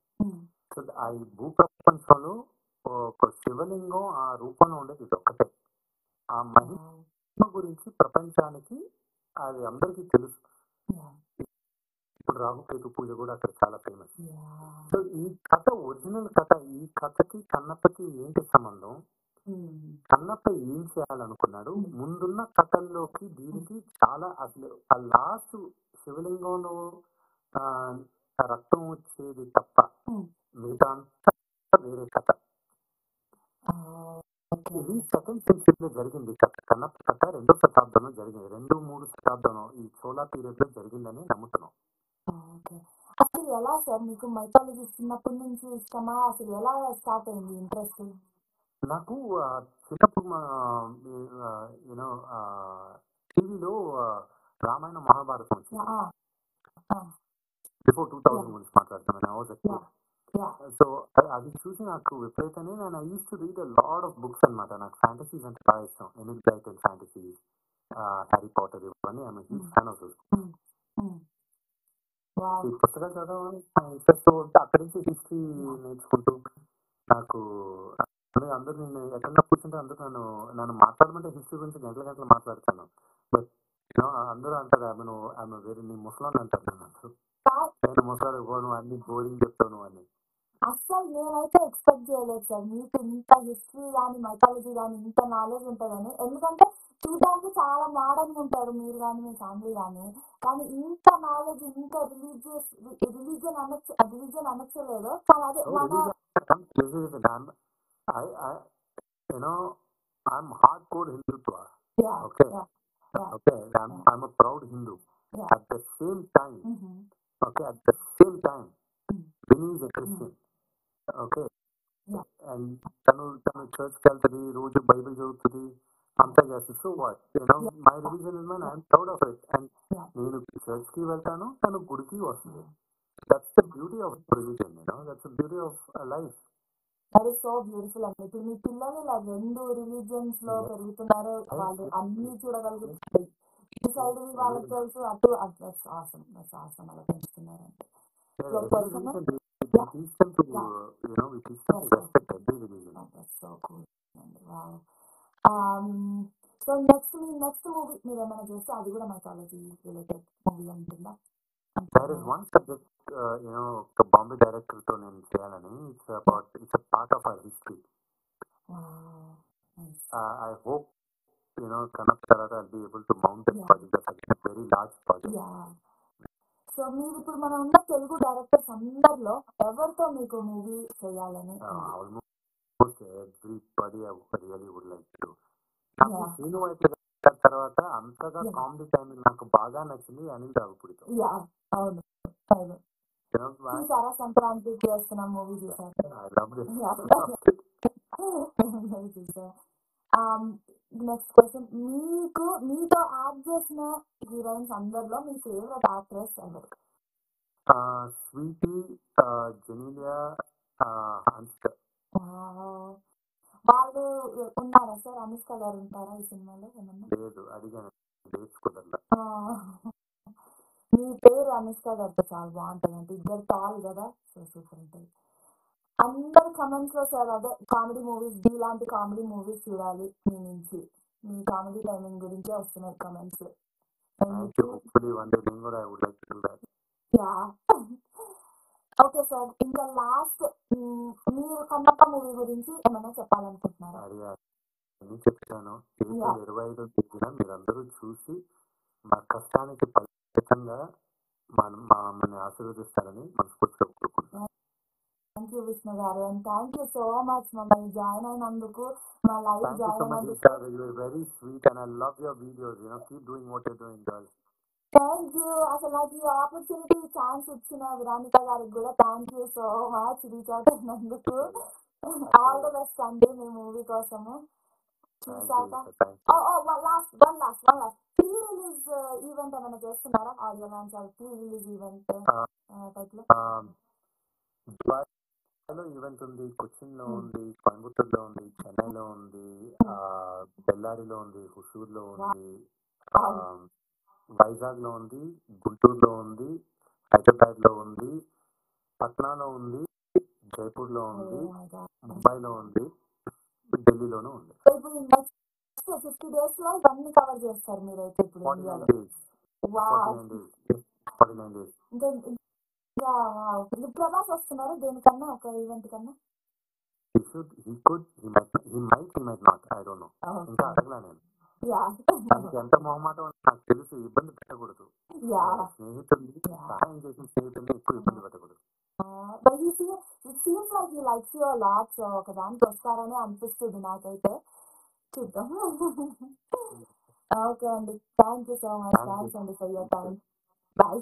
S2: సో ఆ ఈ భూప్రపంచంలో ఒక శివలింగం ఆ రూపంలో ఉండేది ఇది ఒక్కటే. ఆ మహిమ గురించి ప్రపంచానికి అది అందరికీ తెలుసు. ఇప్పుడు రాహుకేతు పూజ కూడా అక్కడ చాలా ఫేమస్. సో ఈ కథ ఒరిజినల్ కథ. ఈ కథకి కన్నప్పకి ఏంటి సంబంధం? కన్నప్ప ఏం చేయాలనుకున్నాడు? ముందున్న కథల్లోకి దీనికి చాలా అసలు ఆ లాస్ట్ శివలింగంలో రక్తం వచ్చేది తప్ప మిగతా అంతా వేరే కథ. ఇది 2nd సెంచరీలో జరిగింది కథ. కన్నప్ప కథ 2వ శతాబ్దంలో జరిగింది. 2-3 శతాబ్దంలో ఈ చోళా పీరియడ్ లో జరిగిందని నమ్ముతున్నాం. అసలు ఎలా సార్ మీకు మైథాలజీ చిన్నప్పటి నుంచి ఇష్టమా? అసలు ఎలా స్టార్ట్ అయింది ఇంట్రెస్ట్? నాకు చిన్నప్పుడు యూనో టీవీలో రామాయణ మహాభారతం వచ్చింది. బిఫోర్ 2000 గురించి మాట్లాడుతున్నాను. సో అది చూసి నాకు విపరీతంగా నేను I use to read a lot of books అనమాట. నాకు ఫ్యాంటసీస్ అంటే బాగా ఇష్టం. ఎమిల్ బ్లైటన్ ఫ్యాంటసీస్, హ్యారీ పాటర్, ఇవన్నీ I'm huge fan of those. ఈ పుస్తకాలు చదవడం ఇంట్రెస్ట్ ఉంటే అక్కడి నుంచి హిస్టరీ నేర్చుకుంటూ నాకు అందరూ నేను ఎక్కడన్నా కూర్చుంటే అందరూ నన్ను మాట్లాడమంటే హిస్టరీ గురించి గంటలు మాట్లాడతాను. బట్ అందరూ అంటారు ఆమె వేరే నీ ముసలాన్ని అంటారు. నేను ముసలాడిపోను, అన్ని బోరింగ్ చెప్తాను అని. అసలు నేనైతే ఎక్స్పెక్ట్ చేయలేదు సార్ మీకు ఇంత హిస్టరీ కానీ మైథాలజీ కానీ ఇంత నాలెడ్జ్ ఉంటుందని. ఎందుకంటే
S1: చూడడానికి చాలా మోడర్న్ ఉంటారు మీరు కానీ మీ ఫ్యామిలీ కానీ ఇంత నాలెడ్జ్ ఇంత రిలీజియన్ అనొచ్చలేదు కానీ అదే మన
S2: you know, I'm hardcore Hindutva.
S1: yeah,
S2: Okay.
S1: yeah, yeah,
S2: Okay. I'm a proud Hindu.
S1: yeah.
S2: At the same time, okay, at the same time, Vinny is a Christian. Okay.
S1: Yeah.
S2: And తను చర్చ్కి వెళ్తుంది, రోజు Bible చదువుతుంది, అంతా చేస్తుంది. So what my religion is mine, I'm proud of it. And నేను చర్చ్కి వెళ్తాను, తను గుడికి వస్తుంది. That's the beauty of religion, that's the beauty of life.
S1: That is so beautiful అండి. ఇప్పుడు మీ పిల్లలు ఇలా 2 రిలీజియన్స్ లో పెరుగుతున్నారు, వాళ్ళు అన్ని చూడగలుగుతారు. ఈ సైడ్ వాళ్ళకి తెలుసు, అటు ఆసం అలా పెంచుతున్నారంటే సో నెక్స్ట్ మూవీ మీరు ఏమైనా చేస్తే అది కూడా మైథాలజీ రిలేటెడ్ మూవీ ఉంటుందా?
S2: There is one subject, ఒక బాంబే డైరెక్టర్ తో నేను చేయాలని. It's a part of our history. I hope, Kannada తర్వాత I'll be able to mount that project. That's a very large project.
S1: So మీరు ఇప్పుడు మనం ఉన్న తెలుగు డైరెక్టర్స్ అందరిలో ఎవరితో మీకు మూవీ చేయాలని?
S2: Almost everybody I really would like to. నాకు శ్రీను వైట్ల తర్వాత అంతగా కామెడీ టైమింగ్ నాకు బాగా నచ్చింది అనిల్ రావిపూడితో.
S1: అవును అవును. చూసారా సంక్రాంతికి వస్తున్న మూవీ చూసారా? నెక్స్ట్ క్వశ్చన్, మీతో యాక్ట్ చేసిన హీరోయిన్స్ అందరిలో మీ ఫేవరెట్ యాక్ట్రెస్ ఎవరు?
S2: స్వీటీ, జెనీలియా, అనుష్క.
S1: వాళ్ళు ఉన్నారా సార్? అనుష్క గారు ఉంటారా ఈ సినిమాలో?
S2: లేదు, అడిగాను, డేట్స్ కుదరలా.
S1: మీ పేరు అనుష్క గారితో చాలా బాగుంటుంది అంటే, ఇద్దరు టాల్ కదా, సో సూపర్ ఉంటుంది. అందరు కమెంట్స్ లో సార్ అదే కామెడీ మూవీస్, ఇలాంటి కామెడీ మూవీస్ చూడాలి మీ నుంచి, మీ కామెడీ టైమింగ్ గురించే వస్తున్నాయి కమెంట్స్. ఓకే సార్, ఇంకా లాస్ట్ మీరు కన్నప్ప మూవీ గురించి ఏమైనా చెప్పాలనుకుంటున్నారా?
S2: చెప్తాను. ఏప్రిల్ 25వ తేదీన మీరందరూ చూసి మా కష్టానికి ఫలితంగా మమ్మల్ని ఆశీర్వదిస్తారని మనస్ఫూర్తిగా కోరుకుంటున్నాను.
S1: థ్యాంక్ యూ విష్ణు గారు, and thank you so much మమ్మల్ని జాయిన్ అయినందుకు, మా లైవ్ జాయిన్ అయినందుకు.
S2: You are very sweet and I love your videos. Keep doing what you're doing, girls.
S1: Thank you. అసలు నాకు ఈ ఆపర్చునిటీ ఛాన్స్ ఇచ్చిన విరానిక గారికి కూడా thank you so much reach out అయినందుకు. ఆల్ ద బెస్ట్ అండి మీ మూవీ కోసము. చూసాక one last pre release event ఏమైనా చేస్తున్నారా? Audio launch pre release event type లో
S2: దుబాయ్లో ఈవెంట్ ఉంది, కొచ్చిన్ లో ఉంది, కోయంబత్తూర్లో ఉంది, చెన్నైలో ఉంది, బెల్లారిలో ఉంది, హుసూర్లో ఉంది, వైజాగ్ లో ఉంది, గుంటూరులో ఉంది, హైదరాబాద్ లో ఉంది, పట్నాలో ఉంది, జైపూర్ లో ఉంది, ముంబైలో ఉంది, ఢిల్లీలోనూ ఉంది.
S1: 50 days లో ఇవన్నీ కవర్ చేస్తారు మీరైతే ఇప్పుడు?
S2: 49 days.
S1: ఇంకా ప్రభాస్ వస్తున్నారు దేనికన్నా, ఒక ఈవెంట్ కన్నా?
S2: He might not. I don't know. ఇంకా అడగలా నేను. దానికి ఎంత మొహమాటం నాకు తెలుసు, ఇబ్బంది పెట్టకూడదు. స్నేహితుల్ని, సహాయం చేసిన స్నేహితుల్ని ఎక్కువ ఇబ్బంది పెట్టకూడదు.
S1: ఒక దానికి వస్తారని అనిపిస్తుంది నాకైతే, చూద్దాం. ఓకే అండి, thank you so much. Thanks అండి ఫర్ యువర్ టైం. బాయ్.